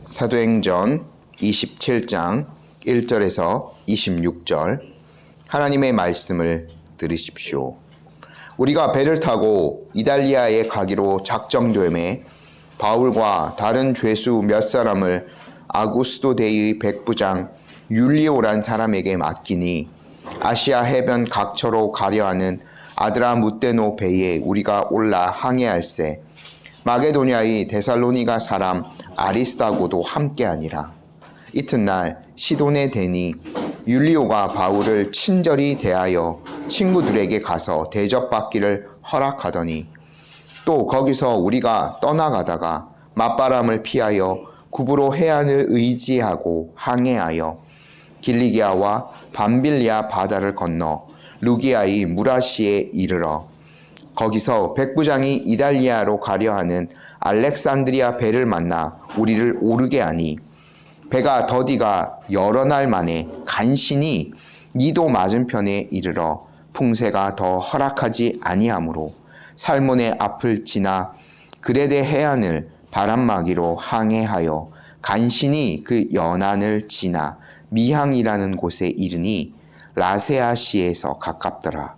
사도행전 27장 1절에서 26절 하나님의 말씀을 들으십시오. 우리가 배를 타고 이달리아에 가기로 작정되매 바울과 다른 죄수 몇 사람을 아구스도 대의 백부장 율리오란 사람에게 맡기니 아시아 해변 각처로 가려 하는 아드라무떼노 배에 우리가 올라 항해할세 마게도냐의 데살로니가 사람 아리스다고도 함께하니라. 이튿날 시돈에 대니 율리오가 바울을 친절히 대하여 친구들에게 가서 대접받기를 허락하더니 또 거기서 우리가 떠나가다가 맞바람을 피하여 구브로 해안을 의지하고 항해하여 길리기아와 밤빌리아 바다를 건너 루기아의 무라시에 이르러 거기서 백부장이 이달리아로 가려 하는 알렉산드리아 배를 만나 우리를 오르게 하니 배가 더디가 여러 날 만에 간신히 니도 맞은편에 이르러 풍세가 더 허락하지 아니하므로 살몬의 앞을 지나 그레데 해안을 바람막이로 항해하여 간신히 그 연안을 지나 미항이라는 곳에 이르니 라세아시에서 가깝더라.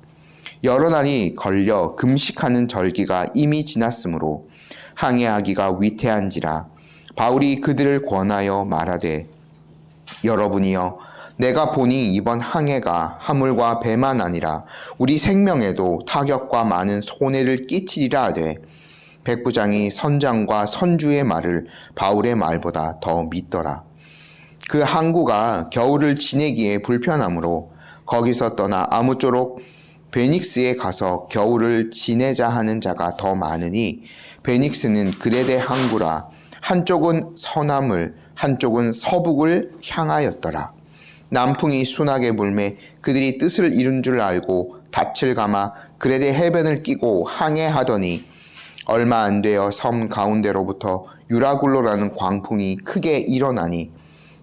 여러 날이 걸려 금식하는 절기가 이미 지났으므로 항해하기가 위태한지라 바울이 그들을 권하여 말하되 여러분이여 내가 보니 이번 항해가 화물과 배만 아니라 우리 생명에도 타격과 많은 손해를 끼치리라 하되 백부장이 선장과 선주의 말을 바울의 말보다 더 믿더라. 그 항구가 겨울을 지내기에 불편하므로 거기서 떠나 아무쪼록 베닉스에 가서 겨울을 지내자 하는 자가 더 많으니 베닉스는 그레데 항구라 한쪽은 서남을 한쪽은 서북을 향하였더라. 남풍이 순하게 불매 그들이 뜻을 이룬 줄 알고 닻을 감아 그레데 해변을 끼고 항해하더니 얼마 안 되어 섬 가운데로부터 유라굴로라는 광풍이 크게 일어나니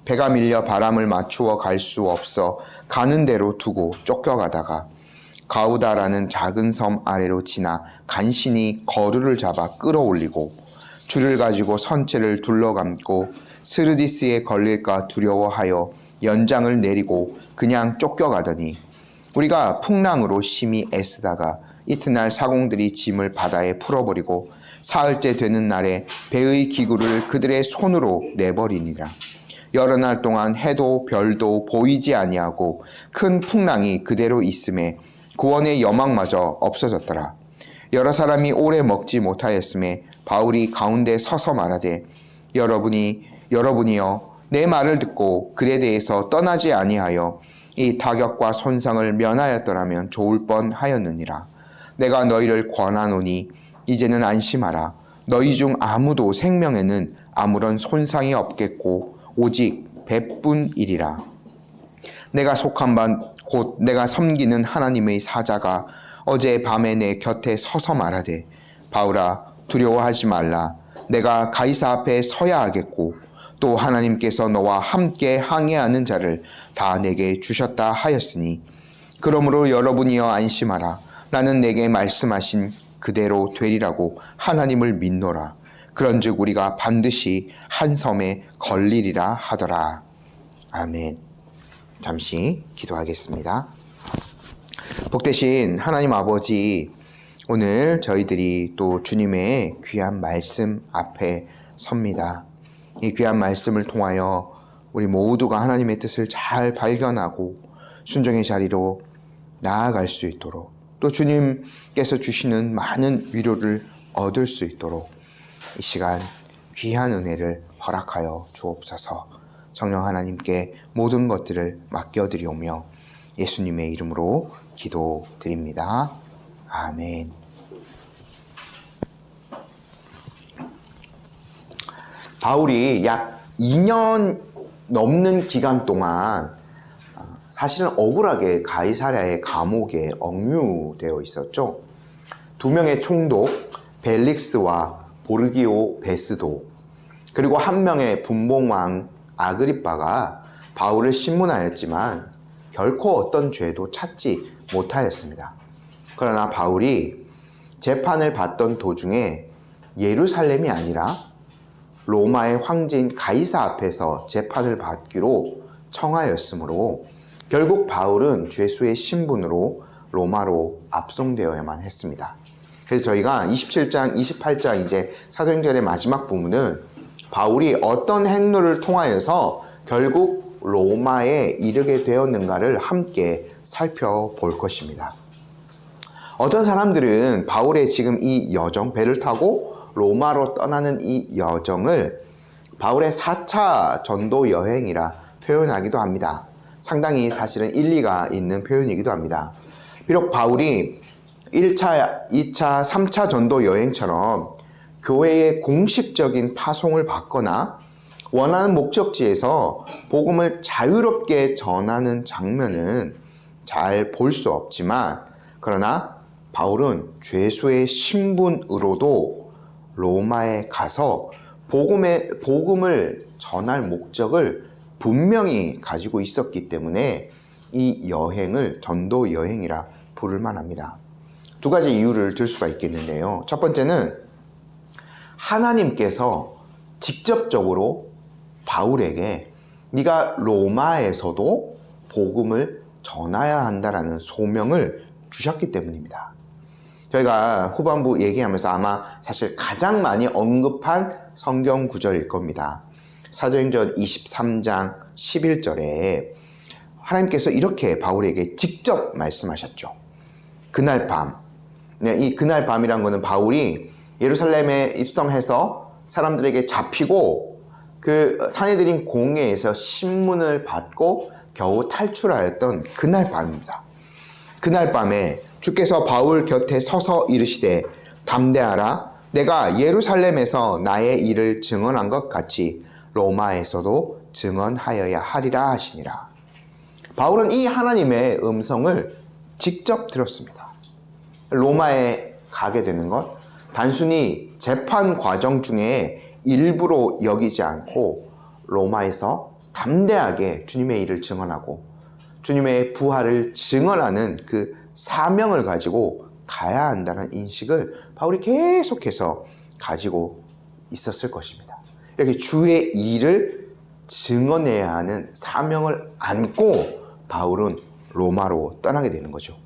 배가 밀려 바람을 맞추어 갈 수 없어 가는 대로 두고 쫓겨가다가 가우다라는 작은 섬 아래로 지나 간신히 거루를 잡아 끌어올리고 줄을 가지고 선체를 둘러감고 스르디스에 걸릴까 두려워하여 연장을 내리고 그냥 쫓겨가더니 우리가 풍랑으로 심히 애쓰다가 이튿날 사공들이 짐을 바다에 풀어버리고 사흘째 되는 날에 배의 기구를 그들의 손으로 내버리니라. 여러 날 동안 해도 별도 보이지 아니하고 큰 풍랑이 그대로 있음에 구원의 여망마저 없어졌더라. 여러 사람이 오래 먹지 못하였음에 바울이 가운데 서서 말하되 여러분이여 내 말을 듣고 글에 대해서 떠나지 아니하여 이 타격과 손상을 면하였더라면 좋을 뻔하였느니라. 내가 너희를 권하노니 이제는 안심하라. 너희 중 아무도 생명에는 아무런 손상이 없겠고 오직 배뿐이리라. 내가 속한 바 곧 내가 섬기는 하나님의 사자가 어제 밤에 내 곁에 서서 말하되 바울아 두려워하지 말라. 내가 가이사 앞에 서야 하겠고 또 하나님께서 너와 함께 항해하는 자를 다 내게 주셨다 하였으니 그러므로 여러분이여 안심하라. 나는 내게 말씀하신 그대로 되리라고 하나님을 믿노라. 그런즉 우리가 반드시 한 섬에 걸리리라 하더라. 아멘. 잠시 기도하겠습니다. 복되신 하나님 아버지, 오늘 저희들이 또 주님의 귀한 말씀 앞에 섭니다. 이 귀한 말씀을 통하여 우리 모두가 하나님의 뜻을 잘 발견하고 순종의 자리로 나아갈 수 있도록 또 주님께서 주시는 많은 위로를 얻을 수 있도록 이 시간 귀한 은혜를 허락하여 주옵소서. 성령 하나님께 모든 것들을 맡겨드리오며 예수님의 이름으로 기도드립니다. 아멘. 바울이 약 2년 넘는 기간 동안 사실은 억울하게 가이사랴의 감옥에 억류되어 있었죠. 2명의 총독 벨릭스와 보르기오 베스도 그리고 1명의 분봉왕 아그리빠가 바울을 신문하였지만 결코 어떤 죄도 찾지 못하였습니다. 그러나 바울이 재판을 받던 도중에 예루살렘이 아니라 로마의 황제인 가이사 앞에서 재판을 받기로 청하였으므로 결국 바울은 죄수의 신분으로 로마로 압송되어야만 했습니다. 그래서 저희가 27장, 28장 이제 사도행전의 마지막 부분은 바울이 어떤 행로를 통하여서 결국 로마에 이르게 되었는가를 함께 살펴볼 것입니다. 어떤 사람들은 바울의 지금 이 여정, 배를 타고 로마로 떠나는 이 여정을 바울의 4차 전도 여행이라 표현하기도 합니다. 상당히 사실은 일리가 있는 표현이기도 합니다. 비록 바울이 1차, 2차, 3차 전도 여행처럼 교회의 공식적인 파송을 받거나 원하는 목적지에서 복음을 자유롭게 전하는 장면은 잘 볼 수 없지만, 그러나 바울은 죄수의 신분으로도 로마에 가서 복음을 전할 목적을 분명히 가지고 있었기 때문에 이 여행을 전도 여행이라 부를 만합니다. 두 가지 이유를 들 수가 있겠는데요. 첫 번째는 하나님께서 직접적으로 바울에게 네가 로마에서도 복음을 전해야 한다라는 소명을 주셨기 때문입니다. 저희가 후반부 얘기하면서 아마 사실 가장 많이 언급한 성경 구절일 겁니다. 사도행전 23장 11절에 하나님께서 이렇게 바울에게 직접 말씀하셨죠. 그날 밤, 이 그날 밤이란 것은 바울이 예루살렘에 입성해서 사람들에게 잡히고 그 산헤드린 공회에서 신문을 받고 겨우 탈출하였던 그날 밤입니다. 그날 밤에 주께서 바울 곁에 서서 이르시되 담대하라, 내가 예루살렘에서 나의 일을 증언한 것 같이 로마에서도 증언하여야 하리라 하시니라. 바울은 이 하나님의 음성을 직접 들었습니다. 로마에 가게 되는 것, 단순히 재판 과정 중에 일부로 여기지 않고 로마에서 담대하게 주님의 일을 증언하고 주님의 부활을 증언하는 그 사명을 가지고 가야 한다는 인식을 바울이 계속해서 가지고 있었을 것입니다. 이렇게 주의 일을 증언해야 하는 사명을 안고 바울은 로마로 떠나게 되는 거죠.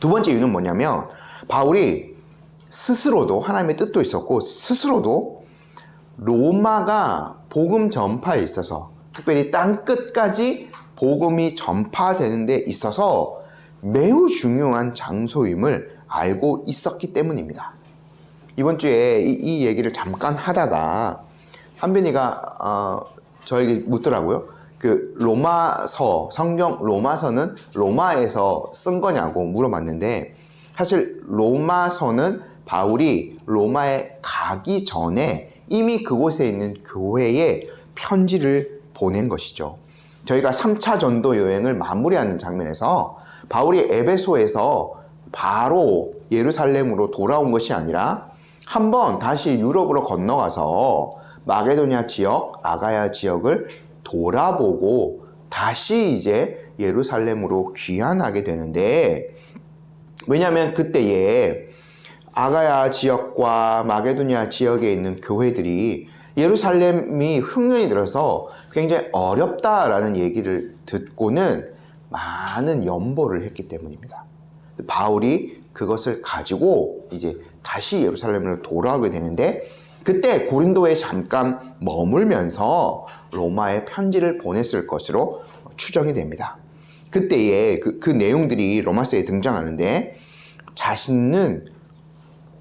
두 번째 이유는 뭐냐면 바울이 스스로도 하나님의 뜻도 있었고 스스로도 로마가 복음 전파에 있어서 특별히 땅 끝까지 복음이 전파되는 데 있어서 매우 중요한 장소임을 알고 있었기 때문입니다. 이번 주에 이 얘기를 잠깐 하다가 한빈이가 저에게 묻더라고요. 그 로마서, 성경 로마서는 로마에서 쓴 거냐고 물어봤는데, 사실 로마서는 바울이 로마에 가기 전에 이미 그곳에 있는 교회에 편지를 보낸 것이죠. 저희가 3차 전도 여행을 마무리하는 장면에서 바울이 에베소에서 바로 예루살렘으로 돌아온 것이 아니라 한번 다시 유럽으로 건너가서 마게도냐 지역, 아가야 지역을 돌아보고 다시 이제 예루살렘으로 귀환하게 되는데, 왜냐하면 그때에 아가야 지역과 마게도냐 지역에 있는 교회들이 예루살렘이 흉년이 들어서 굉장히 어렵다라는 얘기를 듣고는 많은 연보를 했기 때문입니다. 바울이 그것을 가지고 이제 다시 예루살렘으로 돌아오게 되는데, 그때 고린도에 잠깐 머물면서 로마에 편지를 보냈을 것으로 추정이 됩니다. 그때의 그 내용들이 로마서에 등장하는데, 자신은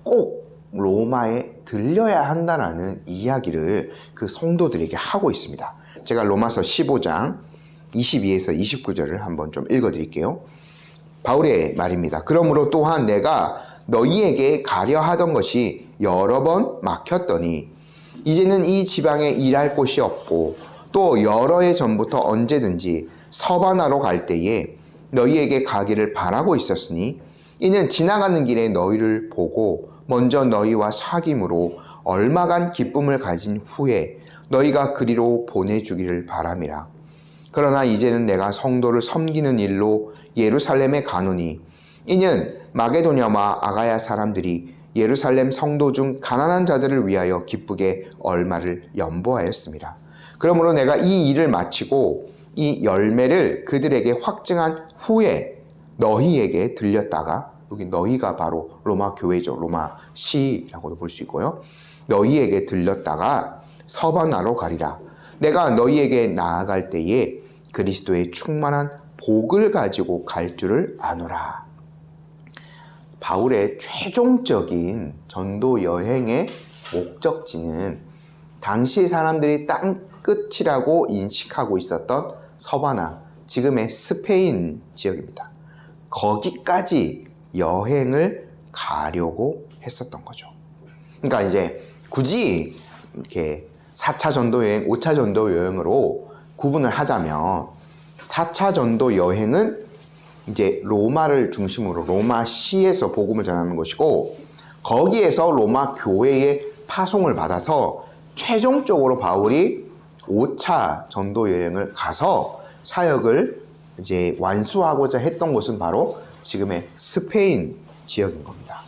꼭 로마에 들려야 한다라는 이야기를 그 성도들에게 하고 있습니다. 제가 로마서 15장 22에서 29절을 한번 좀 읽어드릴게요. 바울의 말입니다. 그러므로 또한 내가 너희에게 가려 하던 것이 여러 번 막혔더니 이제는 이 지방에 일할 곳이 없고 또 여러 해 전부터 언제든지 서바나로 갈 때에 너희에게 가기를 바라고 있었으니 이는 지나가는 길에 너희를 보고 먼저 너희와 사귐으로 얼마간 기쁨을 가진 후에 너희가 그리로 보내주기를 바람이라. 그러나 이제는 내가 성도를 섬기는 일로 예루살렘에 가노니 이는 마게도냐와 아가야 사람들이 예루살렘 성도 중 가난한 자들을 위하여 기쁘게 얼마를 연보하였습니다. 그러므로 내가 이 일을 마치고 이 열매를 그들에게 확증한 후에 너희에게 들렸다가, 여기 너희가 바로 로마 교회죠. 로마 시라고도 볼 수 있고요. 너희에게 들렸다가 서바나로 가리라. 내가 너희에게 나아갈 때에 그리스도의 충만한 복을 가지고 갈 줄을 아노라. 바울의 최종적인 전도 여행의 목적지는 당시 사람들이 땅 끝이라고 인식하고 있었던 서바나, 지금의 스페인 지역입니다. 거기까지 여행을 가려고 했었던 거죠. 그러니까 이제 굳이 이렇게 4차 전도 여행, 5차 전도 여행으로 구분을 하자면 4차 전도 여행은 이제 로마를 중심으로 로마 시에서 복음을 전하는 것이고, 거기에서 로마 교회의 파송을 받아서 최종적으로 바울이 5차 전도 여행을 가서 사역을 이제 완수하고자 했던 곳은 바로 지금의 스페인 지역인 겁니다.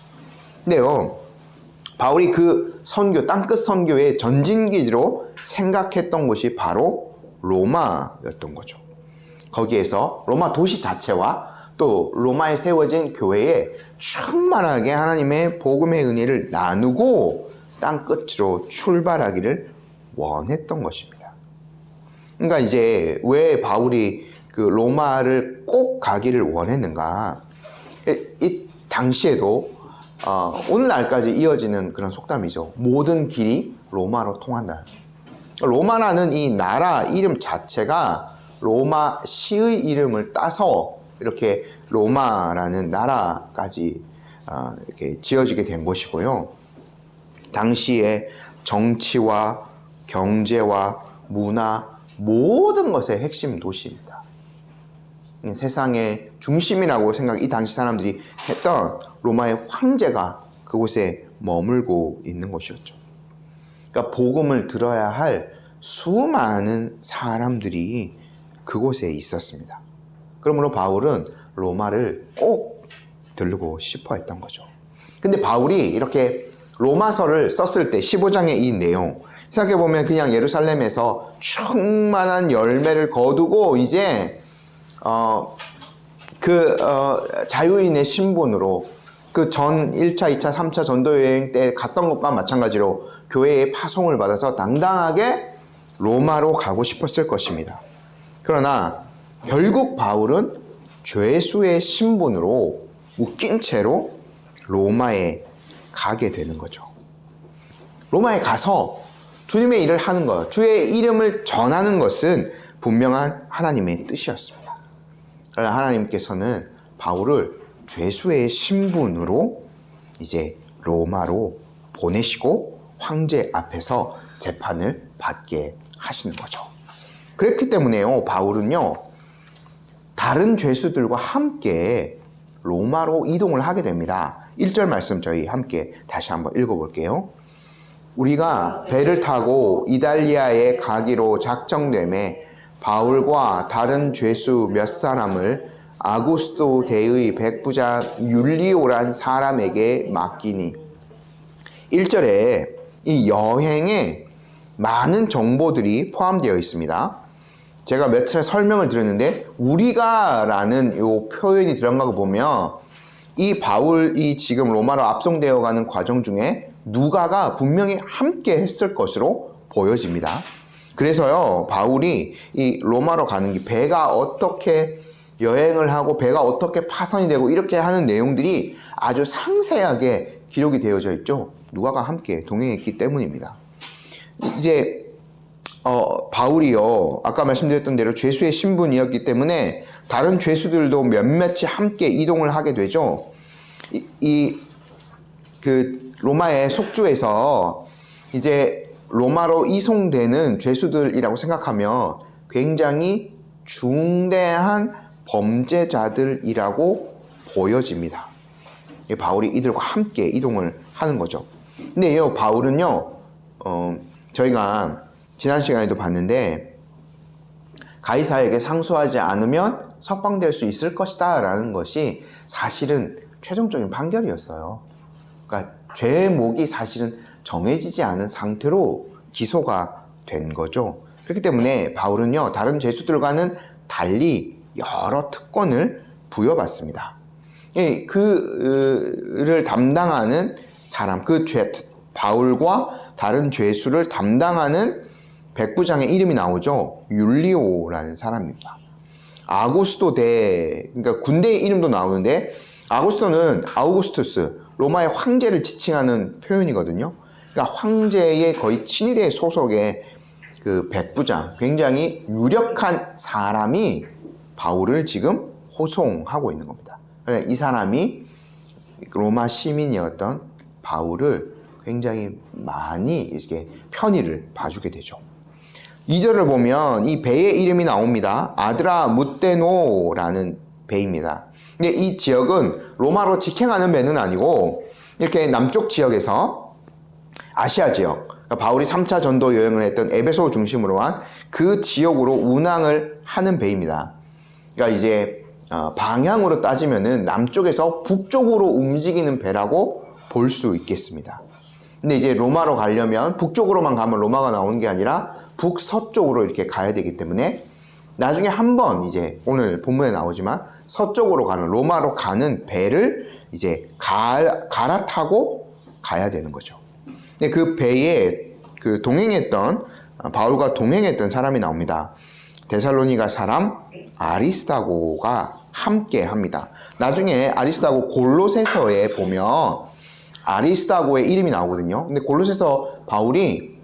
근데요, 바울이 그 선교, 땅끝 선교의 전진기지로 생각했던 곳이 바로 로마였던 거죠. 거기에서 로마 도시 자체와 또 로마에 세워진 교회에 충만하게 하나님의 복음의 은혜를 나누고 땅끝으로 출발하기를 원했던 것입니다. 그러니까 이제 왜 바울이 그 로마를 꼭 가기를 원했는가? 이 당시에도 오늘날까지 이어지는 그런 속담이죠. 모든 길이 로마로 통한다. 로마라는 이 나라 이름 자체가 로마 시의 이름을 따서 이렇게 로마라는 나라까지 이렇게 지어지게 된 것이고요. 당시에 정치와 경제와 문화 모든 것의 핵심 도시입니다. 세상의 중심이라고 이 당시 사람들이 했던 로마의 황제가 그곳에 머물고 있는 곳이었죠. 그러니까 복음을 들어야 할 수많은 사람들이 그곳에 있었습니다. 그러므로 바울은 로마를 꼭 들르고 싶어 했던 거죠. 근데 바울이 이렇게 로마서를 썼을 때 15장의 이 내용 생각해보면 그냥 예루살렘에서 충만한 열매를 거두고 이제 자유인의 신분으로 그 전 1차, 2차, 3차 전도 여행 때 갔던 것과 마찬가지로 교회의 파송을 받아서 당당하게 로마로 가고 싶었을 것입니다. 그러나 결국 바울은 죄수의 신분으로 묶인 채로 로마에 가게 되는 거죠. 로마에 가서 주님의 일을 하는 것, 주의 이름을 전하는 것은 분명한 하나님의 뜻이었습니다. 그러나 하나님께서는 바울을 죄수의 신분으로 이제 로마로 보내시고 황제 앞에서 재판을 받게 하시는 거죠. 그렇기 때문에요, 바울은요, 다른 죄수들과 함께 로마로 이동을 하게 됩니다. 1절 말씀 저희 함께 다시 한번 읽어볼게요. 우리가 배를 타고 이달리아에 가기로 작정되매 바울과 다른 죄수 몇 사람을 아구스도 대의 백부장 율리오란 사람에게 맡기니. 1절에 이 여행에 많은 정보들이 포함되어 있습니다. 제가 몇 차례 설명을 드렸는데 우리가 라는 이 표현이 들어간 거 보면 이 바울이 지금 로마로 압송되어 가는 과정 중에 누가가 분명히 함께 했을 것으로 보여집니다. 그래서요, 바울이 이 로마로 가는 길, 배가 어떻게 여행을 하고 배가 어떻게 파선이 되고 이렇게 하는 내용들이 아주 상세하게 기록이 되어져 있죠. 누가가 함께 동행했기 때문입니다. 이제 바울이요, 아까 말씀드렸던 대로 죄수의 신분이었기 때문에 다른 죄수들도 몇몇이 함께 이동을 하게 되죠. 그 로마의 속주에서 이제 로마로 이송되는 죄수들이라고 생각하면 굉장히 중대한 범죄자들이라고 보여집니다. 바울이 이들과 함께 이동을 하는 거죠. 근데 이 바울은요, 저희가 지난 시간에도 봤는데 가이사에게 상소하지 않으면 석방될 수 있을 것이다 라는 것이 사실은 최종적인 판결이었어요. 그러니까 죄목이 사실은 정해지지 않은 상태로 기소가 된 거죠. 그렇기 때문에 바울은요, 다른 죄수들과는 달리 여러 특권을 부여받습니다. 그를 담당하는 사람, 바울과 다른 죄수를 담당하는 백부장의 이름이 나오죠. 율리오라는 사람입니다. 아구스토 그러니까 군대의 이름도 나오는데, 아구스토는 아우구스투스, 로마의 황제를 지칭하는 표현이거든요. 그러니까 황제의 거의 친위대 소속의 그 백부장, 굉장히 유력한 사람이 바울을 지금 호송하고 있는 겁니다. 이 사람이 로마 시민이었던 바울을 굉장히 많이 이렇게 편의를 봐주게 되죠. 2절을 보면 이 배의 이름이 나옵니다. 아드라무테노라는 배입니다. 근데 이 지역은 로마로 직행하는 배는 아니고 이렇게 남쪽 지역에서 아시아 지역, 바울이 3차 전도 여행을 했던 에베소 중심으로 한 그 지역으로 운항을 하는 배입니다. 그러니까 이제 방향으로 따지면은 남쪽에서 북쪽으로 움직이는 배라고 볼 수 있겠습니다. 근데 이제 로마로 가려면 북쪽으로만 가면 로마가 나오는 게 아니라 북서쪽으로 이렇게 가야 되기 때문에 나중에 한번 이제 오늘 본문에 나오지만 서쪽으로 가는, 로마로 가는 배를 이제 갈아타고 가야 되는 거죠. 근데 그 배에 그 바울과 동행했던 사람이 나옵니다. 데살로니가 사람 아리스다고가 함께 합니다. 나중에 아리스다고 골로새서에 보면 아리스다고의 이름이 나오거든요. 근데 골로새서 바울이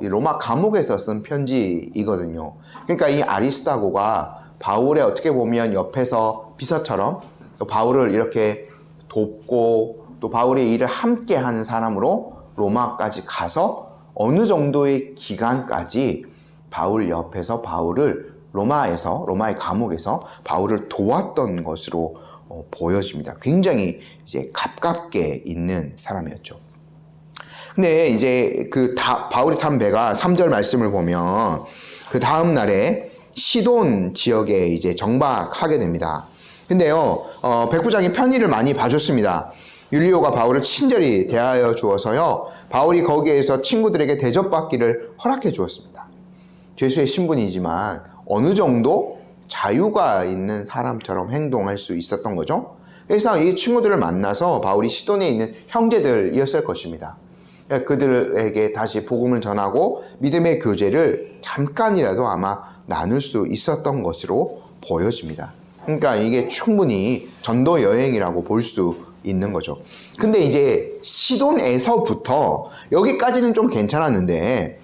로마 감옥에서 쓴 편지이거든요. 그러니까 이 아리스다고가 바울의 어떻게 보면 옆에서 비서처럼 또 바울을 이렇게 돕고 또 바울의 일을 함께 하는 사람으로 로마까지 가서 어느 정도의 기간까지 바울 옆에서 바울을 로마의 감옥에서 바울을 도왔던 것으로 보여집니다. 굉장히 이제 가깝게 있는 사람이었죠. 근데 이제 바울이 탄 배가 3절 말씀을 보면 그 다음 날에 시돈 지역에 이제 정박하게 됩니다. 근데요, 백부장이 편의를 많이 봐줬습니다. 율리오가 바울을 친절히 대하여 주어서요, 바울이 거기에서 친구들에게 대접받기를 허락해 주었습니다. 죄수의 신분이지만 어느 정도 자유가 있는 사람처럼 행동할 수 있었던 거죠. 그래서 이 친구들을 만나서 바울이 시돈에 있는 형제들이었을 것입니다. 그들에게 다시 복음을 전하고 믿음의 교제를 잠깐이라도 아마 나눌 수 있었던 것으로 보여집니다. 그러니까 이게 충분히 전도 여행이라고 볼 수 있는 거죠. 근데 이제 시돈에서부터, 여기까지는 좀 괜찮았는데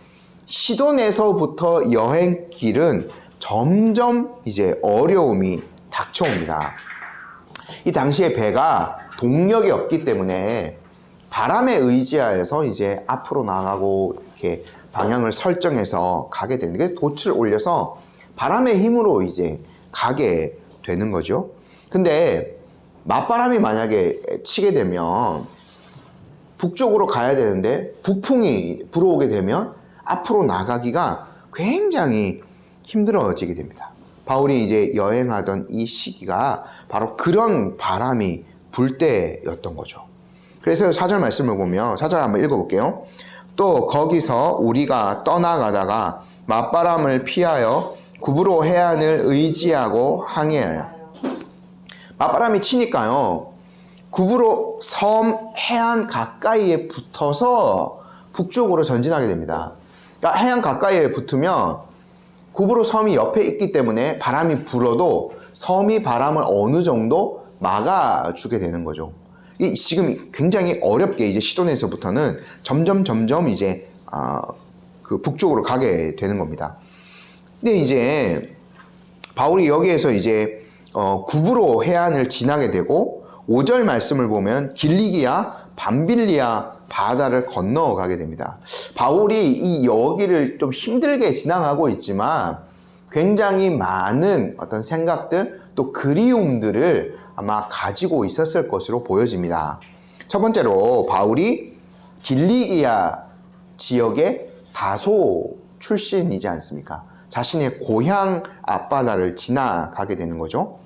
시돈에서부터 여행길은 점점 이제 어려움이 닥쳐옵니다. 이 당시에 배가 동력이 없기 때문에 바람에 의지하여서 이제 앞으로 나가고 이렇게 방향을 설정해서 가게 되는, 그래서 돛을 올려서 바람의 힘으로 이제 가게 되는 거죠. 근데 맞바람이 만약에 치게 되면 북쪽으로 가야 되는데 북풍이 불어오게 되면 앞으로 나가기가 굉장히 힘들어지게 됩니다. 바울이 이제 여행하던 이 시기가 바로 그런 바람이 불 때였던 거죠. 그래서 4절 말씀을 보면, 4절 한번 읽어볼게요. 또 거기서 우리가 떠나가다가 맞바람을 피하여 구브로 해안을 의지하고 항해하여. 맞바람이 치니까요, 구브로 섬 해안 가까이에 붙어서 북쪽으로 전진하게 됩니다. 그러니까 해안 가까이에 붙으면 구브로 섬이 옆에 있기 때문에 바람이 불어도 섬이 바람을 어느 정도 막아주게 되는 거죠. 지금 굉장히 어렵게 이제 시돈에서부터는 점점 이제 그 북쪽으로 가게 되는 겁니다. 근데 이제 바울이 여기에서 이제 구브로 해안을 지나게 되고 5절 말씀을 보면 길리기아 밤빌리아 바다를 건너가게 됩니다. 바울이 이 여기를 좀 힘들게 지나가고 있지만 굉장히 많은 어떤 생각들 또 그리움들을 아마 가지고 있었을 것으로 보여집니다. 첫 번째로 바울이 길리기아 지역의 다소 출신이지 않습니까? 자신의 고향 앞바다를 지나가게 되는 거죠.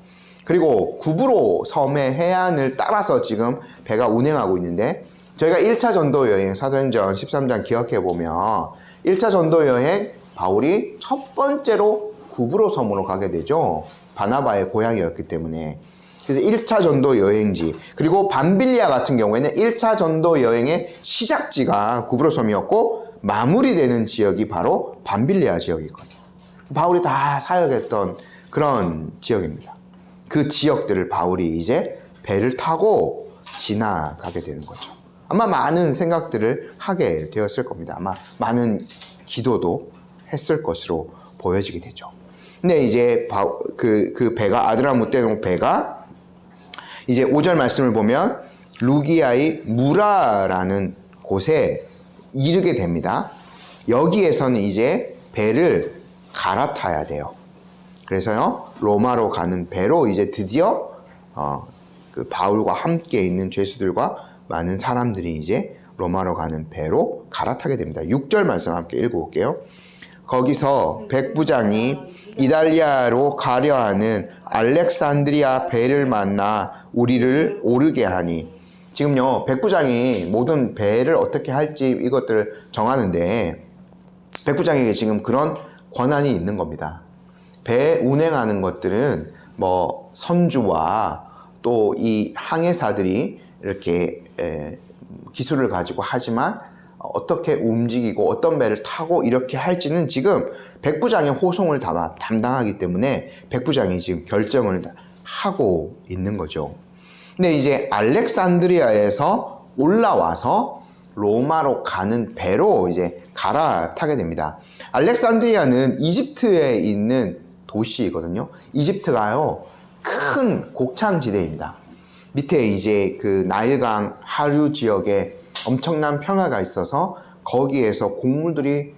그리고 구브로 섬의 해안을 따라서 지금 배가 운행하고 있는데 저희가 1차 전도 여행 사도행전 13장 기억해 보면 1차 전도 여행 바울이 첫 번째로 구브로 섬으로 가게 되죠. 바나바의 고향이었기 때문에. 그래서 1차 전도 여행지, 그리고 밤빌리아 같은 경우에는 1차 전도 여행의 시작지가 구브로 섬이었고 마무리되는 지역이 바로 밤빌리아 지역이거든요. 바울이 다 사역했던 그런 지역입니다. 그 지역들을 바울이 이제 배를 타고 지나가게 되는 거죠. 아마 많은 생각들을 하게 되었을 겁니다. 아마 많은 기도도 했을 것으로 보여지게 되죠. 근데 이제 그 배가, 아드라무떼 배가 이제 5절 말씀을 보면 루기아의 무라라는 곳에 이르게 됩니다. 여기에서는 이제 배를 갈아타야 돼요. 그래서요, 로마로 가는 배로 이제 드디어 그 바울과 함께 있는 죄수들과 많은 사람들이 이제 로마로 가는 배로 갈아타게 됩니다. 6절 말씀 함께 읽어볼게요. 거기서 백부장이 이달리아로 가려 하는 알렉산드리아 배를 만나 우리를 오르게 하니, 지금요 백부장이 모든 배를 어떻게 할지 이것들을 정하는데 백부장에게 지금 그런 권한이 있는 겁니다. 배 운행하는 것들은 뭐 선주와 또 이 항해사들이 이렇게 기술을 가지고 하지만 어떻게 움직이고 어떤 배를 타고 이렇게 할지는 지금 백부장의 호송을 담당하기 때문에 백부장이 지금 결정을 하고 있는 거죠. 근데 이제 알렉산드리아에서 올라와서 로마로 가는 배로 이제 갈아타게 됩니다. 알렉산드리아는 이집트에 있는 도시이거든요. 이집트가요, 큰 곡창지대입니다. 밑에 이제 그 나일강 하류 지역에 엄청난 평야가 있어서 거기에서 곡물들이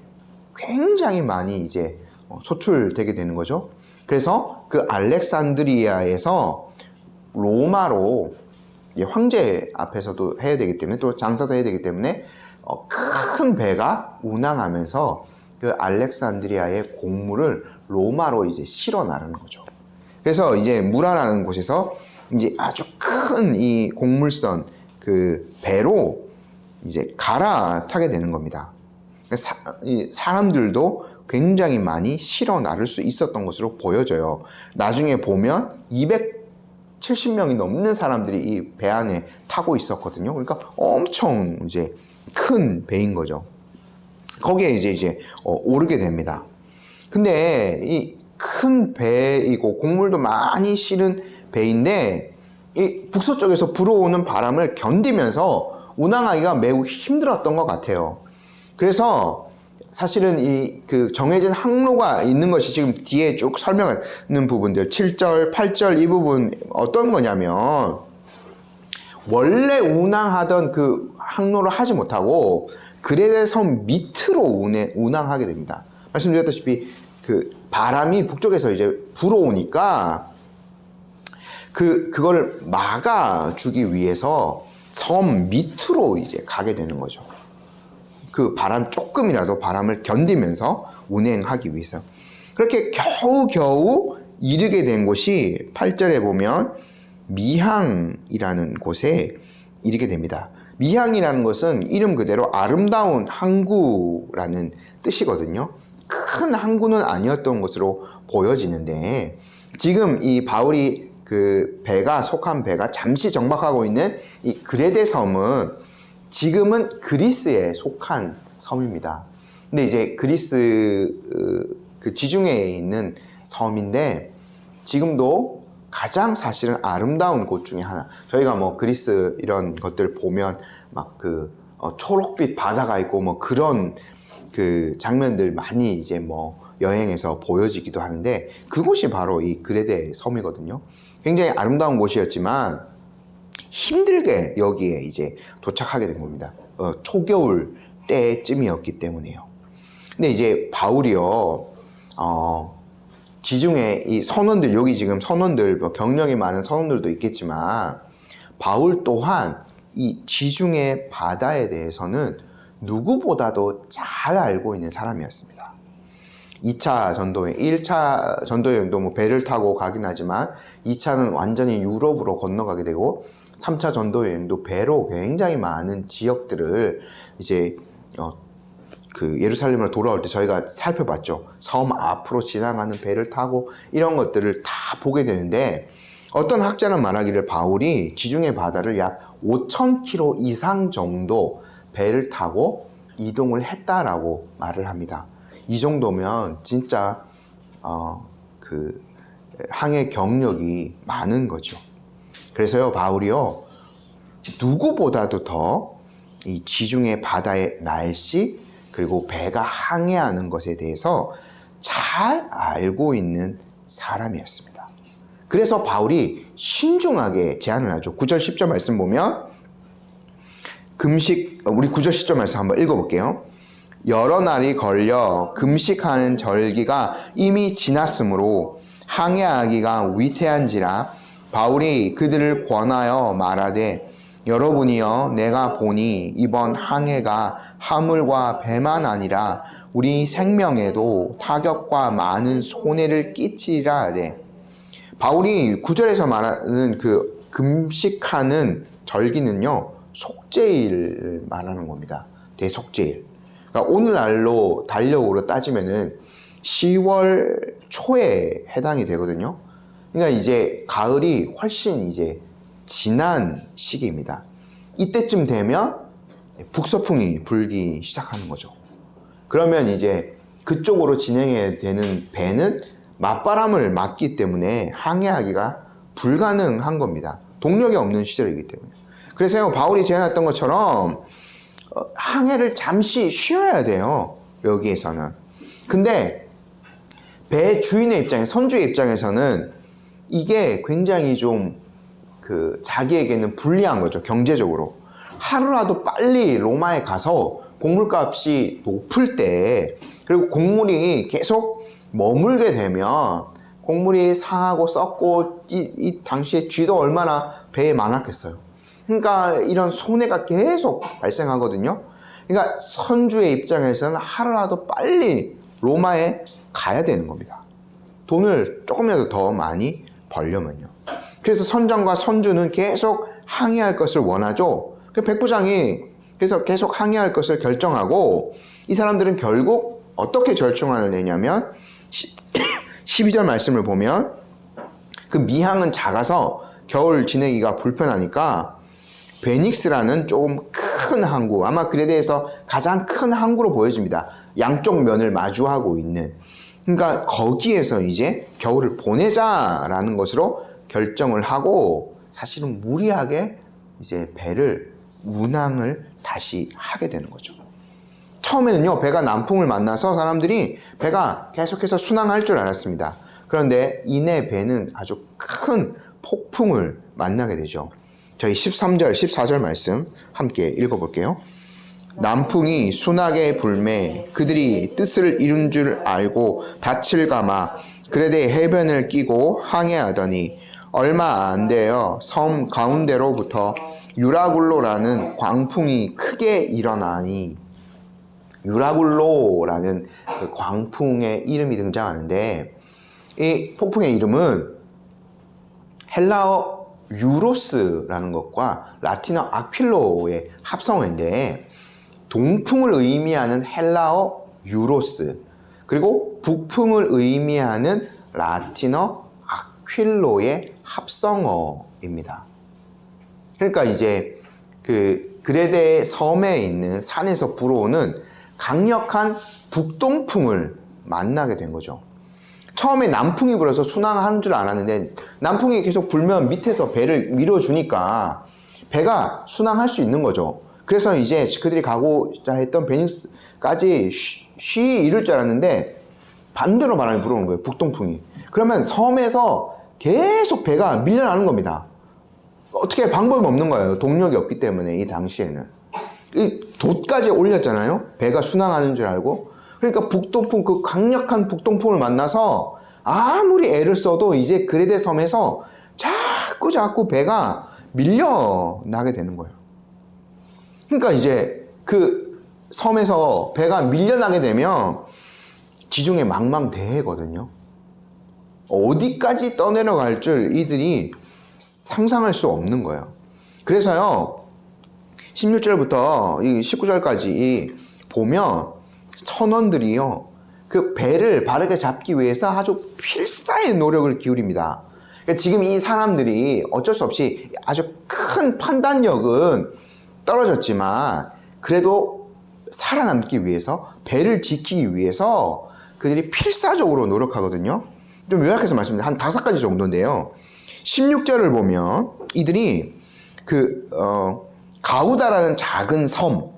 굉장히 많이 이제 소출되게 되는 거죠. 그래서 그 알렉산드리아에서 로마로 황제 앞에서도 해야 되기 때문에 또 장사도 해야 되기 때문에 큰 배가 운항하면서 그 알렉산드리아의 곡물을 로마로 이제 실어 나르는 거죠. 그래서 이제 무라라는 곳에서 이제 아주 큰 이 곡물선 그 배로 이제 갈아타게 되는 겁니다. 사람들도 굉장히 많이 실어 나를 수 있었던 것으로 보여져요. 나중에 보면 270명이 넘는 사람들이 이 배 안에 타고 있었거든요. 그러니까 엄청 이제 큰 배인 거죠. 거기에 이제 오르게 됩니다. 근데 이 큰 배이고 곡물도 많이 실은 배인데 이 북서쪽에서 불어오는 바람을 견디면서 운항하기가 매우 힘들었던 것 같아요. 그래서 사실은 이 그 정해진 항로가 있는 것이 지금 뒤에 쭉 설명하는 부분들 7절, 8절 이 부분 어떤 거냐면 원래 운항하던 그 항로를 하지 못하고 그레데 섬 밑으로 운항하게 됩니다. 말씀드렸다시피 그 바람이 북쪽에서 이제 불어오니까 그걸 막아주기 위해서 섬 밑으로 이제 가게 되는 거죠. 그 바람 조금이라도 바람을 견디면서 운행하기 위해서. 그렇게 겨우겨우 이르게 된 곳이 8절에 보면 미항이라는 곳에 이르게 됩니다. 미항이라는 것은 이름 그대로 아름다운 항구라는 뜻이거든요. 큰 항구는 아니었던 것으로 보여지는데 지금 이 바울이 그 배가 속한 배가 잠시 정박하고 있는 이 그레데 섬은 지금은 그리스에 속한 섬입니다. 근데 이제 그리스 그 지중해에 있는 섬인데 지금도 가장 사실은 아름다운 곳 중에 하나. 저희가 뭐 그리스 이런 것들 보면 막 그 초록빛 바다가 있고 뭐 그런 그 장면들 많이 이제 뭐 여행에서 보여지기도 하는데 그곳이 바로 이 그레데 섬이거든요. 굉장히 아름다운 곳이었지만 힘들게 여기에 이제 도착하게 된 겁니다. 초겨울 때쯤이었기 때문에요. 근데 이제 바울이요, 지중해 이 선원들, 여기 지금 선원들, 뭐 경력이 많은 선원들도 있겠지만 바울 또한 이 지중해 바다에 대해서는 누구보다도 잘 알고 있는 사람이었습니다. 2차 전도여행, 1차 전도여행도 뭐 배를 타고 가긴 하지만 2차는 완전히 유럽으로 건너가게 되고 3차 전도 여행도 배로 굉장히 많은 지역들을 이제 그 예루살렘으로 돌아올 때 저희가 살펴봤죠. 섬 앞으로 지나가는 배를 타고 이런 것들을 다 보게 되는데, 어떤 학자는 말하기를 바울이 지중해 바다를 약 5,000km 이상 정도 배를 타고 이동을 했다라고 말을 합니다. 이 정도면 진짜 그 항해 경력이 많은 거죠. 그래서요, 바울이요, 누구보다도 더 이 지중해 바다의 날씨 그리고 배가 항해하는 것에 대해서 잘 알고 있는 사람이었습니다. 그래서 바울이 신중하게 제안을 하죠. 9절 10절 말씀 보면 우리 9절 10절 말씀 한번 읽어볼게요. 여러 날이 걸려 금식하는 절기가 이미 지났으므로 항해하기가 위태한지라 바울이 그들을 권하여 말하되 여러분이여 내가 보니 이번 항해가 화물과 배만 아니라 우리 생명에도 타격과 많은 손해를 끼치리라 하되, 바울이 9절에서 말하는 그 금식하는 절기는요, 속죄일 말하는 겁니다. 대속죄일. 그러니까 오늘날로 달력으로 따지면은 10월 초에 해당이 되거든요. 그러니까 이제 가을이 훨씬 이제 지난 시기입니다. 이때쯤 되면 북서풍이 불기 시작하는 거죠. 그러면 이제 그쪽으로 진행해야 되는 배는 맞바람을 맞기 때문에 항해하기가 불가능한 겁니다. 동력이 없는 시절이기 때문에. 그래서 바울이 제안했던 것처럼 항해를 잠시 쉬어야 돼요. 여기에서는. 근데 배 주인의 입장에, 선주의 입장에서는 이게 굉장히 좀 자기에게는 불리한 거죠. 경제적으로. 하루라도 빨리 로마에 가서 곡물값이 높을 때, 그리고 곡물이 계속 머물게 되면 곡물이 상하고 썩고 이 당시에 쥐도 얼마나 배에 많았겠어요. 그러니까 이런 손해가 계속 발생하거든요. 그러니까 선주의 입장에서는 하루라도 빨리 로마에 가야 되는 겁니다. 돈을 조금이라도 더 많이 벌려면요. 그래서 선장과 선주는 계속 항해할 것을 원하죠. 백부장이 그래서 계속 항해할 것을 결정하고, 이 사람들은 결국 어떻게 결정을 내냐면 12절 말씀을 보면 그 미항은 작아서 겨울 지내기가 불편하니까 베닉스라는 조금 큰 항구, 아마 그레데에서 가장 큰 항구로 보여집니다. 양쪽 면을 마주하고 있는. 그러니까 거기에서 이제 겨울을 보내자라는 것으로 결정을 하고, 사실은 무리하게 이제 배를 운항을 다시 하게 되는 거죠. 처음에는요, 배가 남풍을 만나서 사람들이 배가 계속해서 순항할 줄 알았습니다. 그런데 이내 배는 아주 큰 폭풍을 만나게 되죠. 저희 13절, 14절 말씀 함께 읽어볼게요. 남풍이 순하게 불매 그들이 뜻을 이룬 줄 알고 닻을 감아 그레데 해변을 끼고 항해하더니 얼마 안 되어 섬 가운데로부터 유라굴로라는 광풍이 크게 일어나니, 유라굴로라는 그 광풍의 이름이 등장하는데, 이 폭풍의 이름은 헬라어 유로스라는 것과 라틴어 아퀼로의 합성어인데, 동풍을 의미하는 헬라어 유로스, 그리고 북풍을 의미하는 라틴어 아퀼로의 합성어입니다. 그러니까 이제 그 그레데 섬에 있는 산에서 불어오는 강력한 북동풍을 만나게 된 거죠. 처음에 남풍이 불어서 순항하는 줄 알았는데, 남풍이 계속 불면 밑에서 배를 밀어주니까 배가 순항할 수 있는 거죠. 그래서 이제 그들이 가고자 했던 베닉스까지 쉬이 이를 줄 알았는데 반대로 바람이 불어오는 거예요. 북동풍이. 그러면 섬에서 계속 배가 밀려나는 겁니다. 어떻게 방법이 없는 거예요. 동력이 없기 때문에. 이 당시에는 이 돛까지 올렸잖아요. 배가 순항하는 줄 알고. 그러니까 북동풍, 그 강력한 북동풍을 만나서 아무리 애를 써도 이제 그레데 섬에서 자꾸 배가 밀려나게 되는 거예요. 그러니까 이제 그 섬에서 배가 밀려나게 되면 지중해 망망대해거든요. 어디까지 떠내려갈 줄 이들이 상상할 수 없는 거예요. 그래서요 16절부터 19절까지 보면 선원들이요 그 배를 바르게 잡기 위해서 아주 필사의 노력을 기울입니다. 그러니까 지금 이 사람들이 어쩔 수 없이 아주 큰 판단력은 떨어졌지만 그래도 살아남기 위해서 배를 지키기 위해서 그들이 필사적으로 노력하거든요. 좀 요약해서 말씀드리면 한 5가지 정도인데요. 16절을 보면 이들이 가우다라는 작은 섬,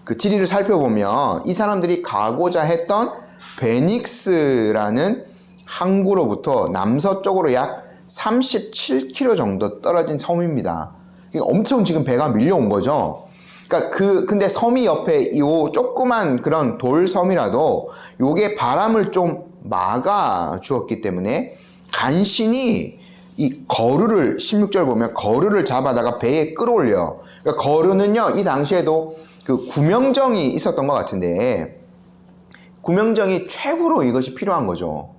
그 지리를 살펴보면 이 사람들이 가고자 했던 베닉스라는 항구로부터 남서쪽으로 약 37km 정도 떨어진 섬입니다. 엄청 지금 배가 밀려온 거죠. 그러니까 근데 섬이 옆에 이 조그만 그런 돌섬이라도 요게 바람을 좀 막아 주었기 때문에 간신히 이 거루를 16절 보면 거루를 잡아다가 배에 끌어올려. 그러니까 거루는요 이 당시에도 그 구명정이 있었던 것 같은데 구명정이 최후로 이것이 필요한 거죠.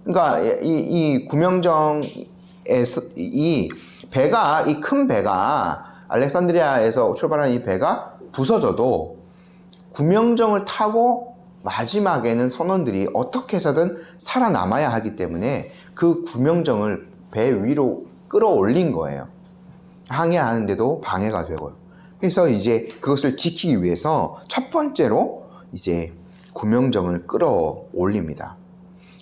그러니까 이 구명정에서 이 배가 이 큰 배가 알렉산드리아에서 출발한 이 배가 부서져도 구명정을 타고 마지막에는 선원들이 어떻게 해서든 살아남아야 하기 때문에 그 구명정을 배 위로 끌어올린 거예요. 항해하는데도 방해가 되고요. 그래서 이제 그것을 지키기 위해서 첫 번째로 이제 구명정을 끌어올립니다.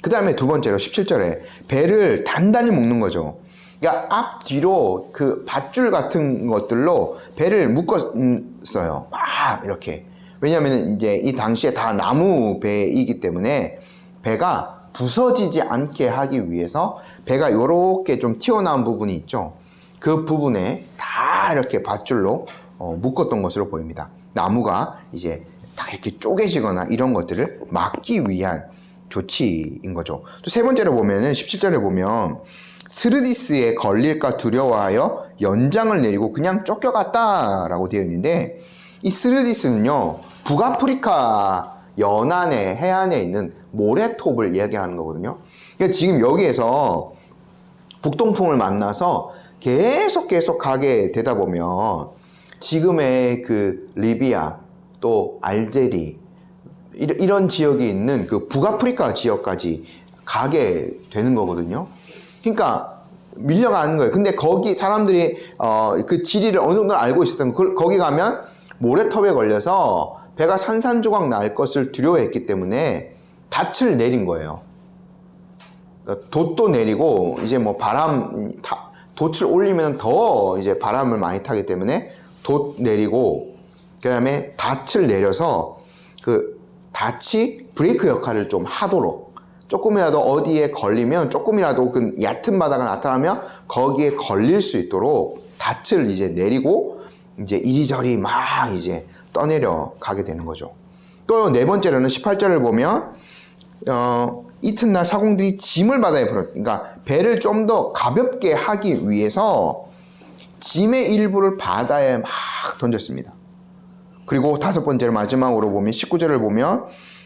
그 다음에 두 번째로 17절에 배를 단단히 묶는 거죠. 그러니까 앞뒤로 그 밧줄 같은 것들로 배를 묶었어요. 막 이렇게. 왜냐하면 이제 이 당시에 다 나무 배이기 때문에 배가 부서지지 않게 하기 위해서 배가 이렇게 좀 튀어나온 부분이 있죠. 그 부분에 다 이렇게 밧줄로 묶었던 것으로 보입니다. 나무가 이제 다 이렇게 쪼개지거나 이런 것들을 막기 위한 조치인 거죠. 또 세 번째로 보면은 17절에 보면 스르디스에 걸릴까 두려워하여 연장을 내리고 그냥 쫓겨갔다라고 되어 있는데 이 스르디스는요 북아프리카 연안의 해안에 있는 모래톱을 이야기하는 거거든요. 그러니까 지금 여기에서 북동풍을 만나서 계속 가게 되다 보면 지금의 그 리비아 또 알제리 이런 지역이 있는 그 북아프리카 지역까지 가게 되는 거거든요. 그러니까 밀려가는 거예요. 근데 거기 사람들이 그 지리를 어느 정도 알고 있었던 거기 가면 모래톱에 걸려서 배가 산산조각 날 것을 두려워했기 때문에 닻을 내린 거예요. 그러니까 돛도 내리고 이제 뭐 돛을 올리면 더 이제 바람을 많이 타기 때문에 돛 내리고 그 다음에 닻을 내려서 그 닻이 브레이크 역할을 좀 하도록 조금이라도 어디에 걸리면 조금이라도 그 얕은 바다가 나타나면 거기에 걸릴 수 있도록 닻을 이제 내리고 이제 이리저리 막 이제 떠내려 가게 되는 거죠. 또 네 번째로는 18절을 보면 이튿날 사공들이 짐을 바다에 그러니까 배를 좀 더 가볍게 하기 위해서 짐의 일부를 바다에 막 던졌습니다. 그리고 다섯 번째로 마지막으로 보면 19절을 보면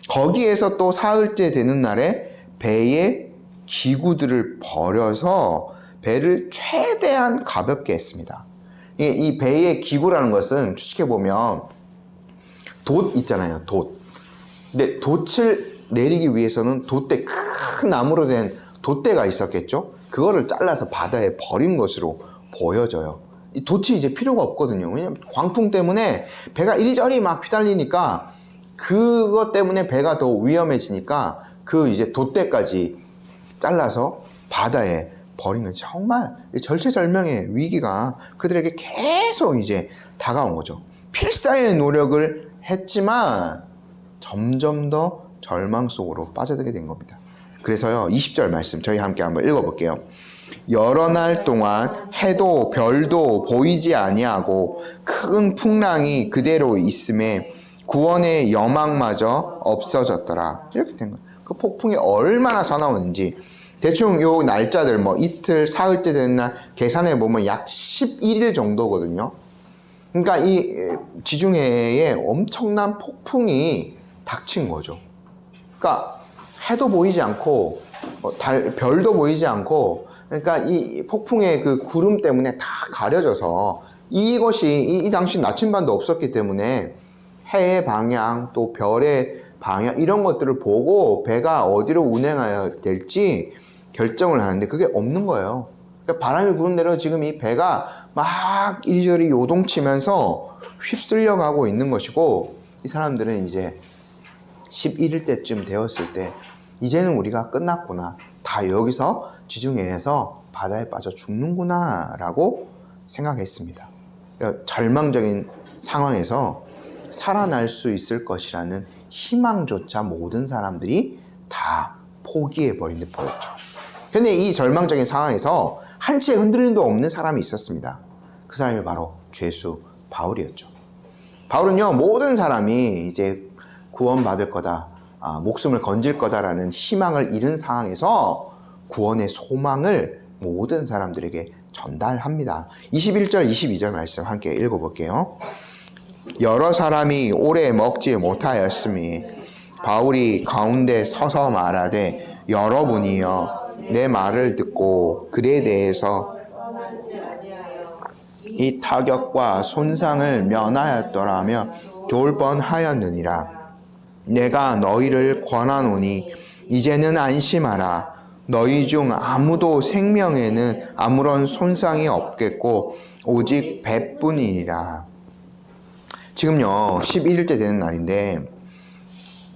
거기에서 또 사흘째 되는 날에 배의 기구들을 버려서 배를 최대한 가볍게 했습니다. 이 배의 기구라는 것은 추측해보면 돛 있잖아요. 돛. 근데 돛을 내리기 위해서는 돛대 큰 나무로 된 돛대가 있었겠죠. 그거를 잘라서 바다에 버린 것으로 보여져요. 이 돛이 이제 필요가 없거든요. 왜냐면 광풍 때문에 배가 이리저리 막 휘달리니까 그것 때문에 배가 더 위험해지니까 그 이제 돛대까지 잘라서 바다에 버린 건 정말 절체절명의 위기가 그들에게 계속 이제 다가온 거죠. 필사의 노력을 했지만 점점 더 절망 속으로 빠져들게 된 겁니다. 그래서요 20절 말씀 저희 함께 한번 읽어볼게요. 여러 날 동안 해도 별도 보이지 아니하고 큰 풍랑이 그대로 있음에 구원의 여망마저 없어졌더라. 이렇게 된 거예요. 그 폭풍이 얼마나 사나웠는지 대충 요 날짜들 뭐 이틀 사흘째 되는 날 계산해 보면 약 11일 정도거든요. 그러니까 이 지중해에 엄청난 폭풍이 닥친 거죠. 그러니까 해도 보이지 않고 별도 보이지 않고 그러니까 이 폭풍의 그 구름 때문에 다 가려져서 이것이 이 당시 나침반도 없었기 때문에 해의 방향 또 별의 방향 이런 것들을 보고 배가 어디로 운행해야 될지 결정을 하는데 그게 없는 거예요. 그러니까 바람이 부는 대로 지금 이 배가 막 이리저리 요동치면서 휩쓸려 가고 있는 것이고 이 사람들은 이제 11일 때쯤 되었을 때 이제는 우리가 끝났구나. 다 여기서 지중해에서 바다에 빠져 죽는구나 라고 생각했습니다. 그러니까 절망적인 상황에서 살아날 수 있을 것이라는 희망조차 모든 사람들이 다 포기해버린 듯 보였죠. 근데 이 절망적인 상황에서 한치의 흔들림도 없는 사람이 있었습니다. 그 사람이 바로 죄수 바울이었죠. 바울은요, 모든 사람이 이제 구원받을 거다, 목숨을 건질 거다라는 희망을 잃은 상황에서 구원의 소망을 모든 사람들에게 전달합니다. 21절, 22절 말씀 함께 읽어볼게요. 여러 사람이 오래 먹지 못하였으니 바울이 가운데 서서 말하되 여러분이여 내 말을 듣고 글에 대해서 이 타격과 손상을 면하였더라면 좋을 뻔하였느니라. 내가 너희를 권하노니 이제는 안심하라. 너희 중 아무도 생명에는 아무런 손상이 없겠고 오직 배뿐이니라. 지금요 11일째 되는 날인데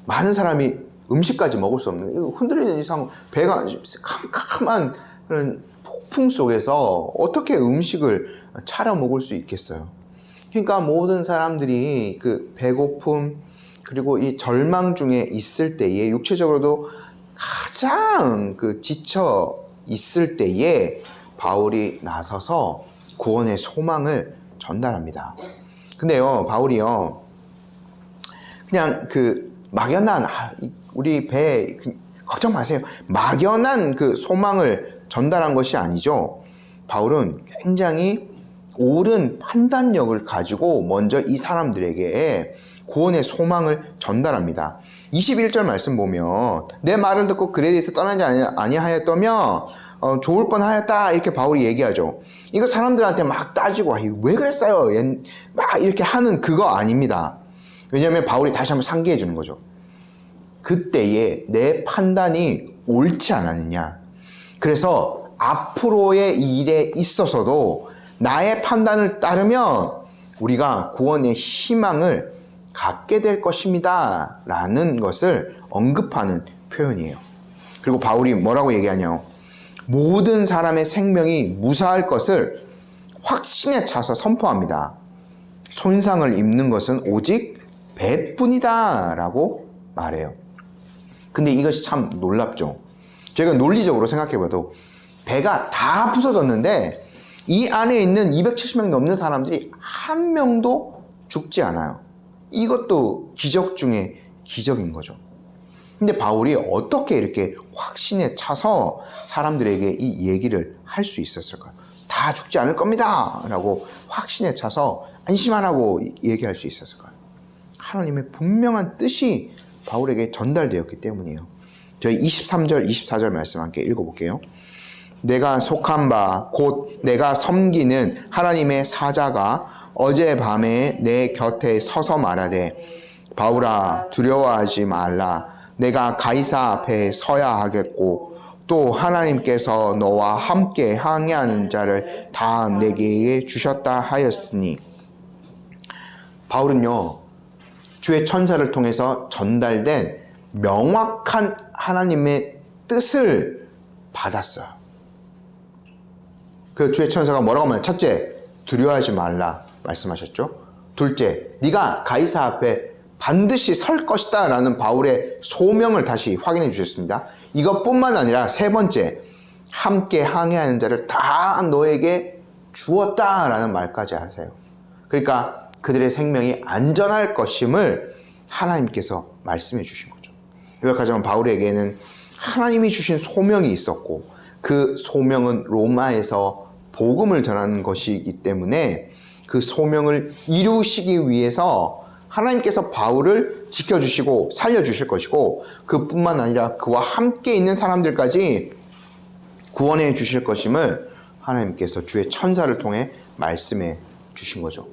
많은 사람이 음식까지 먹을 수 없는 흔들리는 이상 배가 캄캄한 그런 폭풍 속에서 어떻게 음식을 차려 먹을 수 있겠어요. 그러니까 모든 사람들이 그 배고픔 그리고 이 절망 중에 있을 때에 육체적으로도 가장 그 지쳐 있을 때에 바울이 나서서 구원의 소망을 전달합니다. 근데요 바울이요 그냥 그 막연한 우리 배 걱정 마세요 막연한 그 소망을 전달한 것이 아니죠. 바울은 굉장히 옳은 판단력을 가지고 먼저 이 사람들에게 구원의 소망을 전달합니다. 21절 말씀 보면 내 말을 듣고 글에 대해서 떠나지 아니하였다며 좋을 뻔하였다 이렇게 바울이 얘기하죠. 이거 사람들한테 막 따지고 왜 그랬어요 막 이렇게 하는 그거 아닙니다. 왜냐하면 바울이 다시 한번 상기해 주는 거죠. 그때에 내 판단이 옳지 않았느냐. 그래서 앞으로의 일에 있어서도 나의 판단을 따르면 우리가 구원의 희망을 갖게 될 것입니다 라는 것을 언급하는 표현이에요. 그리고 바울이 뭐라고 얘기하냐고 모든 사람의 생명이 무사할 것을 확신에 차서 선포합니다. 손상을 입는 것은 오직 배뿐이다 라고 말해요. 근데 이것이 참 놀랍죠. 저희가 논리적으로 생각해봐도 배가 다 부서졌는데 이 안에 있는 270명 넘는 사람들이 한 명도 죽지 않아요. 이것도 기적 중에 기적인 거죠. 근데 바울이 어떻게 이렇게 확신에 차서 사람들에게 이 얘기를 할 수 있었을까요? 다 죽지 않을 겁니다 라고 확신에 차서 안심하라고 얘기할 수 있었을까요? 하나님의 분명한 뜻이 바울에게 전달되었기 때문이에요. 저희 23절 24절 말씀 함께 읽어볼게요. 내가 속한 바 곧 내가 섬기는 하나님의 사자가 어젯밤에 내 곁에 서서 말하되 바울아 두려워하지 말라. 내가 가이사 앞에 서야 하겠고 또 하나님께서 너와 함께 항해하는 자를 다 내게 주셨다 하였으니. 바울은요 주의 천사를 통해서 전달된 명확한 하나님의 뜻을 받았어요. 그 주의 천사가 뭐라고 하면 첫째, 두려워하지 말라 말씀하셨죠. 둘째, 네가 가이사 앞에 반드시 설 것이다 라는 바울의 소명을 다시 확인해 주셨습니다. 이것뿐만 아니라 세 번째, 함께 항해하는 자를 다 너에게 주었다 라는 말까지 하세요. 그러니까 그들의 생명이 안전할 것임을 하나님께서 말씀해 주신 거죠. 요약하자면 바울에게는 하나님이 주신 소명이 있었고 그 소명은 로마에서 복음을 전하는 것이기 때문에 그 소명을 이루시기 위해서 하나님께서 바울을 지켜주시고 살려주실 것이고 그뿐만 아니라 그와 함께 있는 사람들까지 구원해 주실 것임을 하나님께서 주의 천사를 통해 말씀해 주신 거죠.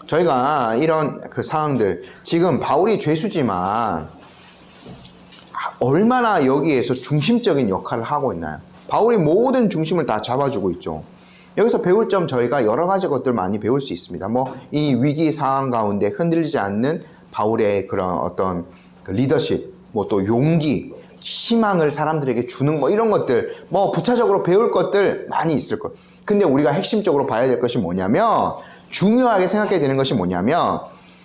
저희가 이런 그 상황들, 지금 바울이 죄수지만 얼마나 여기에서 중심적인 역할을 하고 있나요? 바울이 모든 중심을 다 잡아주고 있죠. 여기서 배울 점, 저희가 여러 가지 것들 많이 배울 수 있습니다. 이 위기 상황 가운데 흔들리지 않는 바울의 그런 어떤 리더십, 또 용기, 희망을 사람들에게 주는 이런 것들, 부차적으로 배울 것들 많이 있을 거예요. 근데 우리가 핵심적으로 봐야 될 것이 뭐냐면, 중요하게 생각해야 되는 것이 뭐냐면,